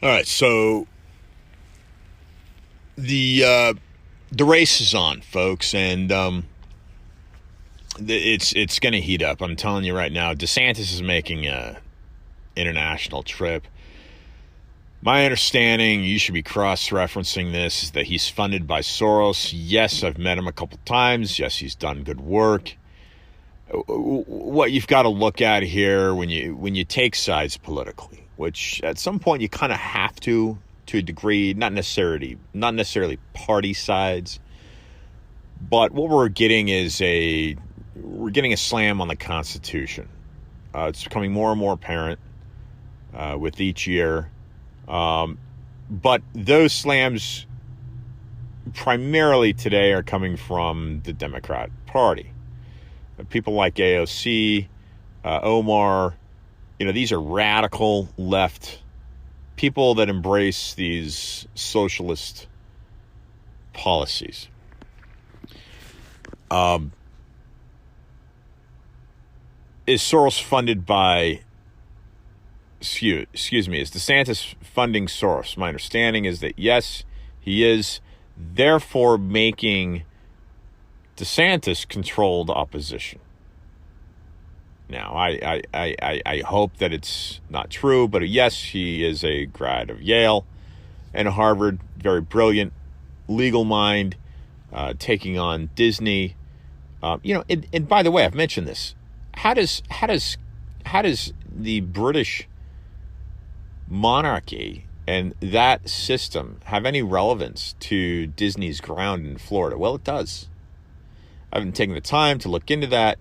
All right, so the race is on, folks, and it's going to heat up. I'm telling you right now. DeSantis is making a international trip. My understanding, you should be cross-referencing this, is that he's funded by Soros. Yes, I've met him a couple times. Yes, he's done good work. What you've got to look at here when you take sides politically, which at some point you kind of have to a degree, not necessarily party sides, but what we're getting is a slam on the Constitution. It's becoming more and more apparent with each year. But those slams primarily today are coming from the Democrat Party. People like AOC, Omar, these are radical left people that embrace these socialist policies. Is Soros funded by... Excuse me, is DeSantis funding Soros? My understanding is that yes, he is, therefore making DeSantis control the opposition. Now, I hope that it's not true, but yes, he is a grad of Yale and Harvard, very brilliant legal mind, taking on Disney. And by the way, I've mentioned this. How does the British monarchy and that system have any relevance to Disney's ground in Florida? Well, it does. I haven't taken the time to look into that,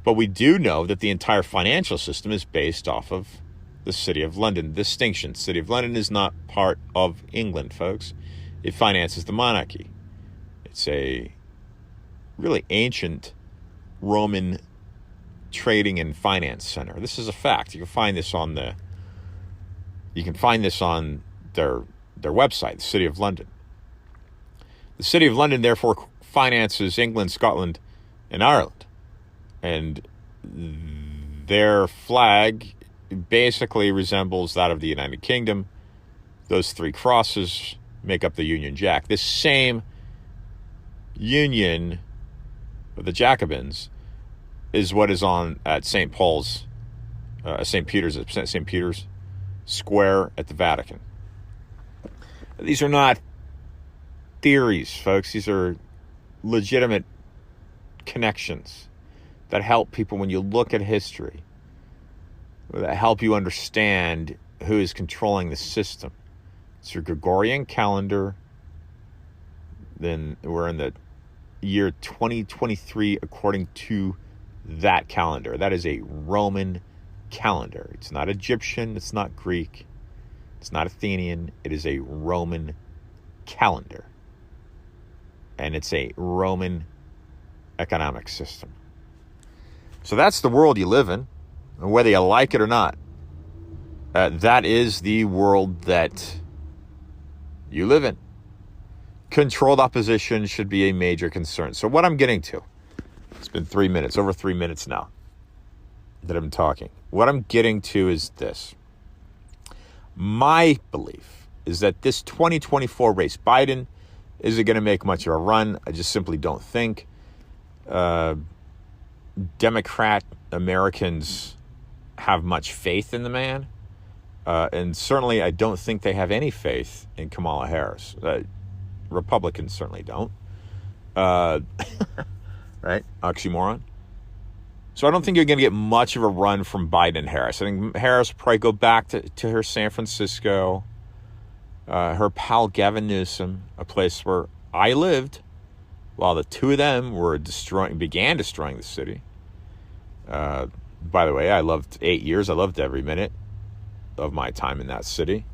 but we do know that the entire financial system is based off of the City of London. Distinction: City of London is not part of England, folks. It finances the monarchy. It's a really ancient Roman trading and finance center. This is a fact. You can find this on their website, the City of London. The City of London, therefore, finances England, Scotland, and Ireland. And their flag basically resembles that of the United Kingdom. Those three crosses make up the Union Jack. This same Union of the Jacobins is what is on at St. Peter's Square at the Vatican. These are not theories, folks. These are legitimate connections that help people when you look at history, that help you understand who is controlling the system. It's your Gregorian calendar. Then we're in the year 2023 according to that calendar. That is a Roman calendar. It's not Egyptian. It's not Greek. It's not Athenian. It is a Roman calendar. And it's a Roman economic system. So that's the world you live in, whether you like it or not. That is the world that you live in. Controlled opposition should be a major concern. So what I'm getting to, it's been 3 minutes, over 3 minutes now that I'm talking. What I'm getting to is this. My belief is that this 2024 race, Biden isn't going to make much of a run. I just simply don't think. Democrat Americans have much faith in the man. And certainly I don't think they have any faith in Kamala Harris. Republicans certainly don't. Right? Oxymoron. So I don't think you're going to get much of a run from Biden and Harris. I think Harris will probably go back to her San Francisco, her pal Gavin Newsom, a place where I lived, while the two of them began destroying the city. By the way, I loved 8 years. I loved every minute of my time in that city.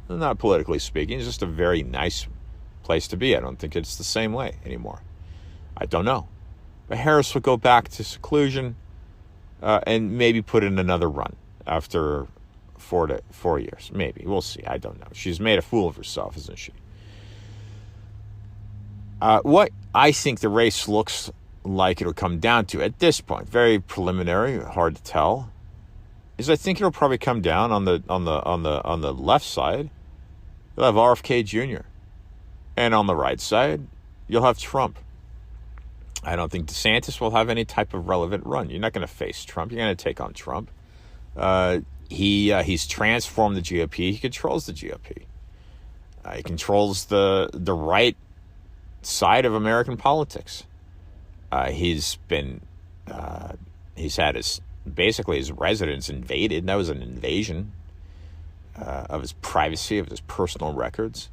Not politically speaking, it's just a very nice place to be. I don't think it's the same way anymore. I don't know. But Harris will go back to seclusion and maybe put in another run after 4 years. Maybe. We'll see. I don't know. She's made a fool of herself, isn't she? What I think the race looks like it'll come down to at this point, very preliminary, hard to tell, is I think it'll probably come down on the left side. You'll have RFK Jr. And on the right side, you'll have Trump. I don't think DeSantis will have any type of relevant run. You're not going to face Trump. You're going to take on Trump. He's transformed the GOP. He controls the GOP. He controls the right side of American politics. He's had his residence invaded. That was an invasion of his privacy, of his personal records.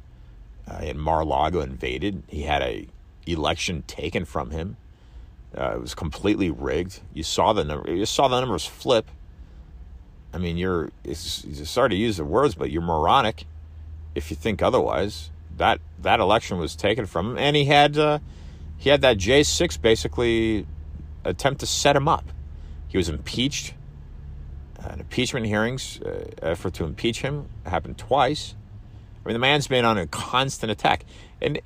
He had Mar-a-Lago invaded. He had a election taken from him. It was completely rigged. You saw the numbers flip. I mean, you're sorry to use the words, but you're moronic if you think otherwise. That election was taken from him, and he had that J6 basically attempt to set him up. He was impeached. An impeachment hearings, effort to impeach him happened twice. I mean, the man's been on a constant attack. And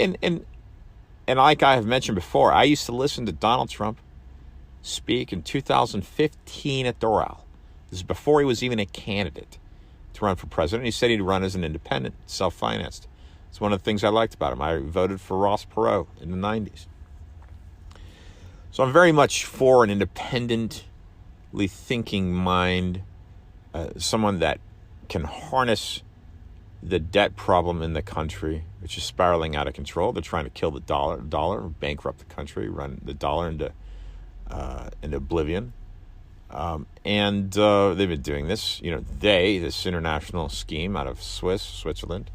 like I have mentioned before, I used to listen to Donald Trump speak in 2015 at Doral. This is before he was even a candidate to run for president. He said he'd run as an independent, self-financed. It's one of the things I liked about him. I voted for Ross Perot in the 90s. So I'm very much for an independently thinking mind, someone that can harness the debt problem in the country, which is spiraling out of control. They're trying to kill the dollar, bankrupt the country, run the dollar into oblivion. And they've been doing this, this international scheme out of Switzerland,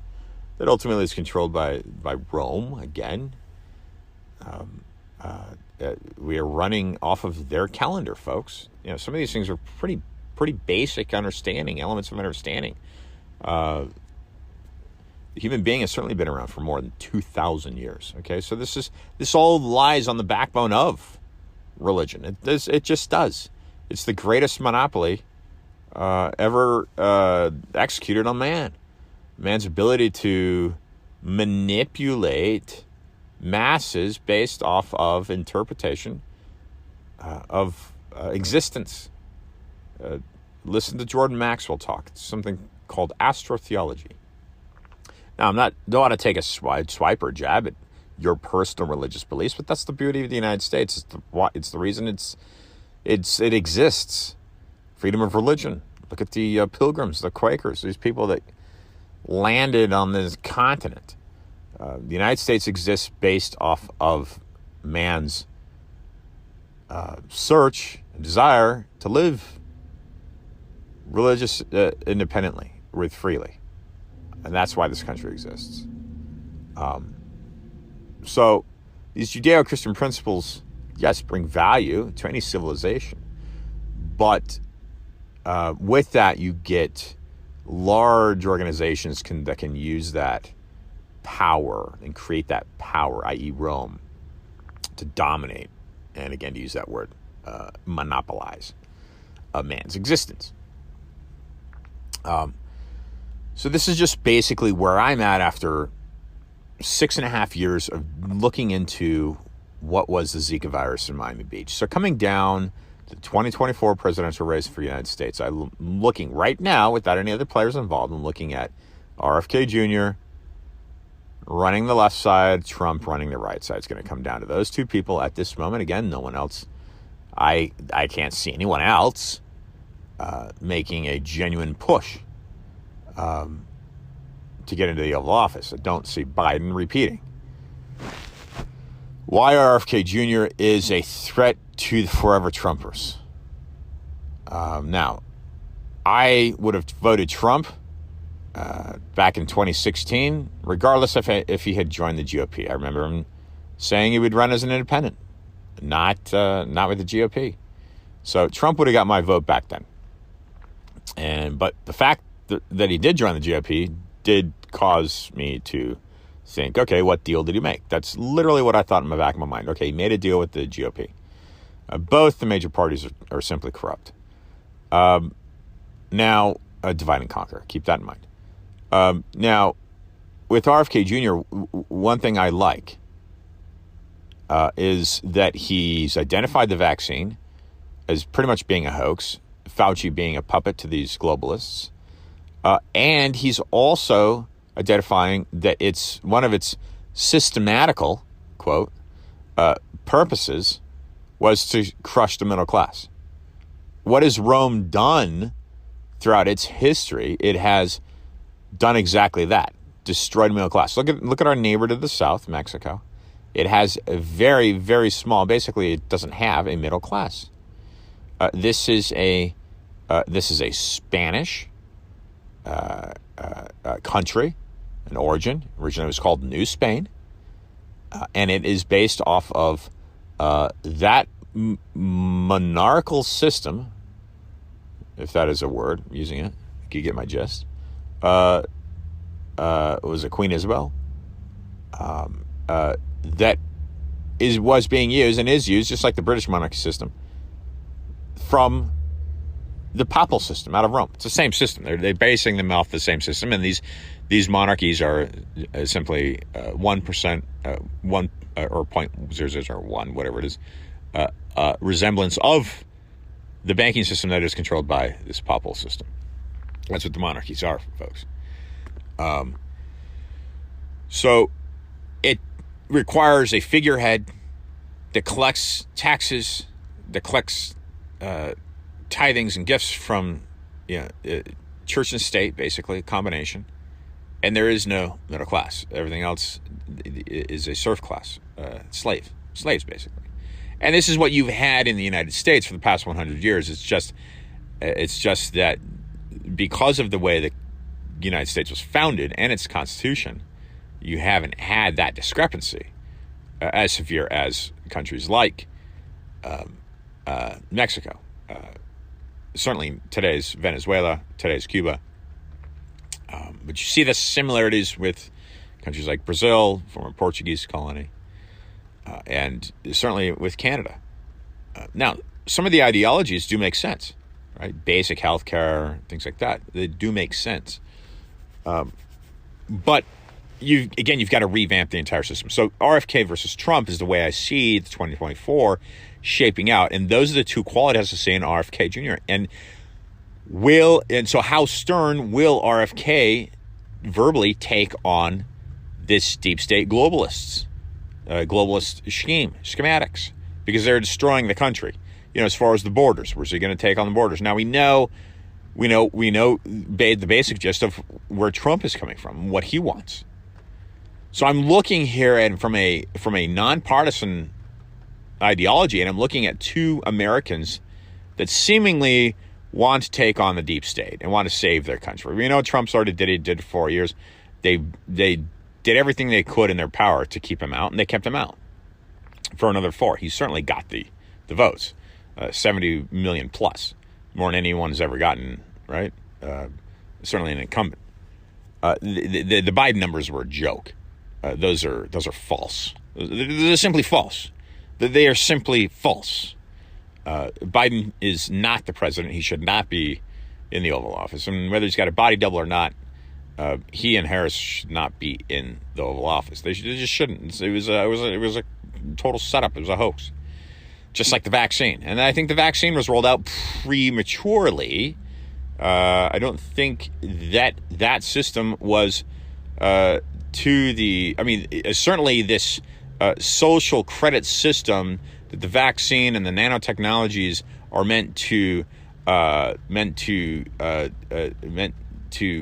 that ultimately is controlled by Rome again. We are running off of their calendar, folks. Some of these things are pretty basic elements of understanding. The human being has certainly been around for more than 2,000 years. Okay, so this all lies on the backbone of religion. It just does. It's the greatest monopoly ever executed on man. Man's ability to manipulate masses based off of interpretation of existence. Listen to Jordan Maxwell talk. It's something called astrotheology. Now, don't want to take a swipe or jab at your personal religious beliefs, but that's the beauty of the United States. It's the reason it exists. Freedom of religion. Look at the Pilgrims, the Quakers, these people that landed on this continent. The United States exists based off of man's search and desire to live religious independently, freely. And that's why this country exists. So these Judeo-Christian principles, yes, bring value to any civilization. But with that, you get large organizations that can use that power and create that power, i.e. Rome, to dominate, and again, to use that word, monopolize a man's existence. So this is just basically where I'm at after 6.5 years of looking into what was the Zika virus in Miami Beach. So coming down to the 2024 presidential race for the United States, I'm looking right now, without any other players involved, I'm looking at RFK Jr. running the left side, Trump running the right side. It's going to come down to those two people at this moment. Again, no one else. I can't see anyone else making a genuine push to get into the Oval Office. I don't see Biden repeating. Why RFK Jr. is a threat to the forever Trumpers. Now, I would have voted Trump back in 2016, regardless if he had joined the GOP. I remember him saying he would run as an independent, not with the GOP. So Trump would have got my vote back then. But the fact that he did join the GOP did cause me to think, okay, what deal did he make? That's literally what I thought in the back of my mind. Okay, he made a deal with the GOP. Both the major parties are simply corrupt. Now, divide and conquer. Keep that in mind. Now, with RFK Jr., one thing I like is that he's identified the vaccine as pretty much being a hoax, Fauci being a puppet to these globalists. And he's also identifying that it's one of its systematical, quote, purposes was to crush the middle class. What has Rome done throughout its history? It has done exactly that, destroyed the middle class. Look at our neighbor to the south, Mexico. It has a very, very small, basically it doesn't have a middle class. This is a Spanish country, an origin. Originally it was called New Spain. And it is based off of that monarchical system, if that is a word, I'm using it. You get my gist. Was it Queen Isabel? That was being used and is used, just like the British monarchy system, from the papal system out of Rome. It's the same system. They're basing them off the same system, and these monarchies are simply 1%, or 0.0001, whatever it is, resemblance of the banking system that is controlled by this papal system. That's what the monarchies are, folks. So it requires a figurehead that collects taxes, that collects tithings and gifts from church and state, basically, a combination. And there is no middle class. Everything else is a serf class, slaves, basically. And this is what you've had in the United States for the past 100 years. It's just that because of the way the United States was founded and its constitution, you haven't had that discrepancy as severe as countries like Mexico. Certainly today's Venezuela, today's Cuba. But you see the similarities with countries like Brazil, former Portuguese colony, and certainly with Canada. Now, some of the ideologies do make sense, right? Basic health care, things like that. They do make sense. But you've got to revamp the entire system. So RFK versus Trump is the way I see the 2024 shaping out. And those are the two qualities to say in RFK Jr. And so how stern will RFK verbally take on this deep state globalist schematics? Because they're destroying the country. As far as the borders, where's he going to take on the borders? Now we know the basic gist of where Trump is coming from, what he wants. So I'm looking here and from a nonpartisan ideology, and I'm looking at two Americans that seemingly want to take on the deep state and want to save their country. Trump's already did it for 4 years. They did everything they could in their power to keep him out, and they kept him out for another 4. He certainly got the votes, 70 million plus, more than anyone's ever gotten, right? Certainly an incumbent. The Biden numbers were a joke. Those are false. They're simply false. They are simply false. Biden is not the president. He should not be in the Oval Office. And whether he's got a body double or not, he and Harris should not be in the Oval Office. They just shouldn't. It was a total setup. It was a hoax. Just like the vaccine. And I think the vaccine was rolled out prematurely. I don't think that system was certainly this social credit system that the vaccine and the nanotechnologies are meant to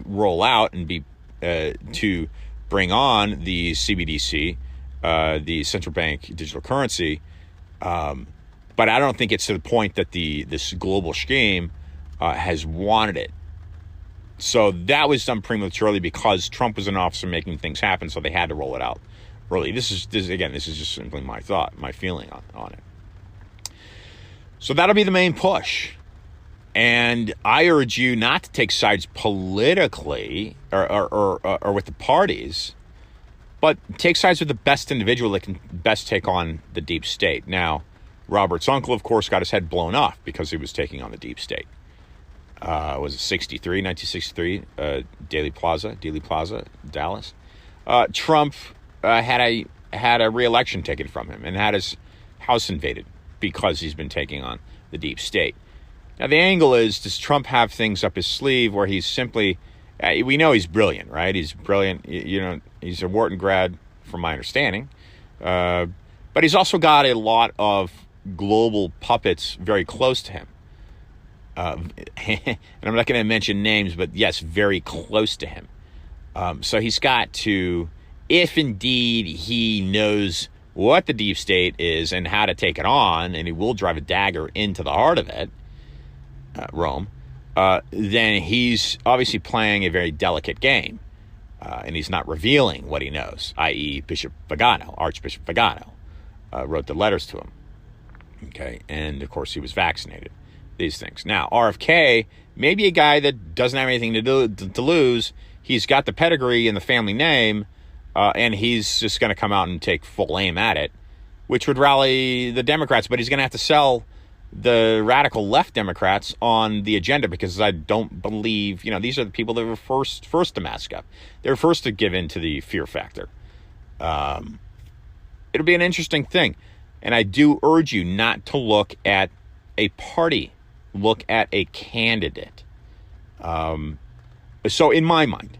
roll out and be to bring on the CBDC, the central bank digital currency. But I don't think it's to the point that this global scheme has wanted it. So that was done prematurely because Trump was in office and making things happen, so they had to roll it out early. This is just simply my thought, my feeling on it. So that'll be the main push. And I urge you not to take sides politically or with the parties, but take sides with the best individual that can best take on the deep state. Now, Robert's uncle, of course, got his head blown off because he was taking on the deep state. Was it 1963, Dealey Plaza, Dallas. Trump had a re-election taken from him and had his house invaded because he's been taking on the deep state. Now, the angle is, does Trump have things up his sleeve where he's simply, we know he's brilliant, right? He's brilliant. He's a Wharton grad, from my understanding. But he's also got a lot of global puppets very close to him. And I'm not going to mention names, but yes, very close to him. So he's got to, if indeed he knows what the deep state is and how to take it on, and he will drive a dagger into the heart of it, Rome, then he's obviously playing a very delicate game, and he's not revealing what he knows, i.e. Archbishop Vigano, wrote the letters to him. Okay, and of course he was vaccinated. These things. Now, RFK, maybe a guy that doesn't have anything to lose. He's got the pedigree and the family name, and he's just going to come out and take full aim at it, which would rally the Democrats. But he's going to have to sell the radical left Democrats on the agenda, because I don't believe, these are the people that were first to mask up. They were first to give in to the fear factor. It'll be an interesting thing. And I do urge you not to look at a party, look at a candidate. So in my mind,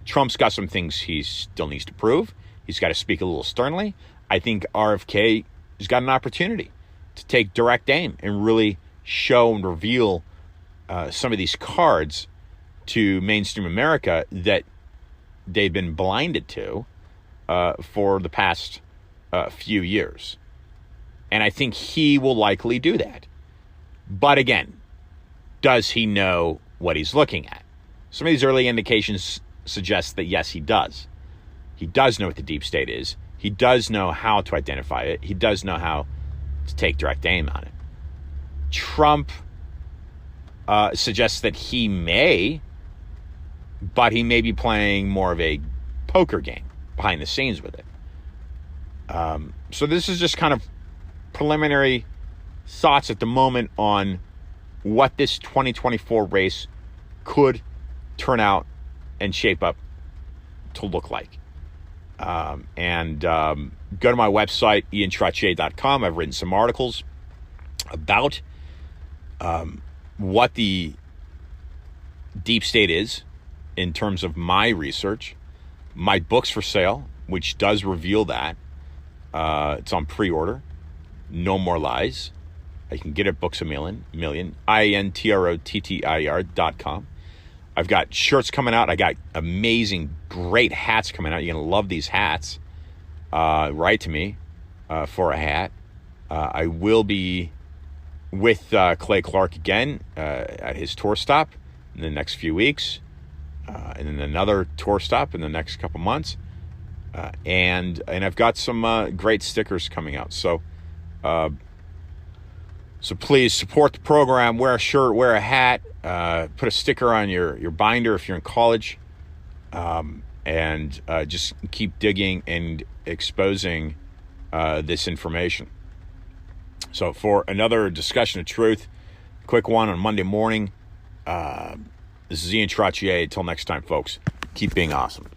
Trump's got some things he still needs to prove. He's got to speak a little sternly. I think RFK has got an opportunity to take direct aim and really show and reveal some of these cards to mainstream America that they've been blinded to for the past few years. And I think he will likely do that. But again, does he know what he's looking at? Some of these early indications suggest that yes, he does. He does know what the deep state is. He does know how to identify it. He does know how to take direct aim on it. Trump suggests that he may, but he may be playing more of a poker game behind the scenes with it. So this is just kind of preliminary thoughts at the moment on what this 2024 race could turn out and shape up to look like. Go to my website, iantrottier.com. I've written some articles about what the deep state is in terms of my research. My book's for sale, which does reveal that. It's on pre-order. No More Lies. You can get it at Books a Million, INTROTTIER.com. I've got shirts coming out. I got amazing, great hats coming out. You're going to love these hats. Write to me for a hat. I will be with Clay Clark again at his tour stop in the next few weeks. And then another tour stop in the next couple months. And I've got some great stickers coming out. So please support the program. Wear a shirt, wear a hat, put a sticker on your binder if you're in college, and just keep digging and exposing this information. So for another discussion of truth, quick one on Monday morning, this is Ian Trottier. Until next time, folks, keep being awesome.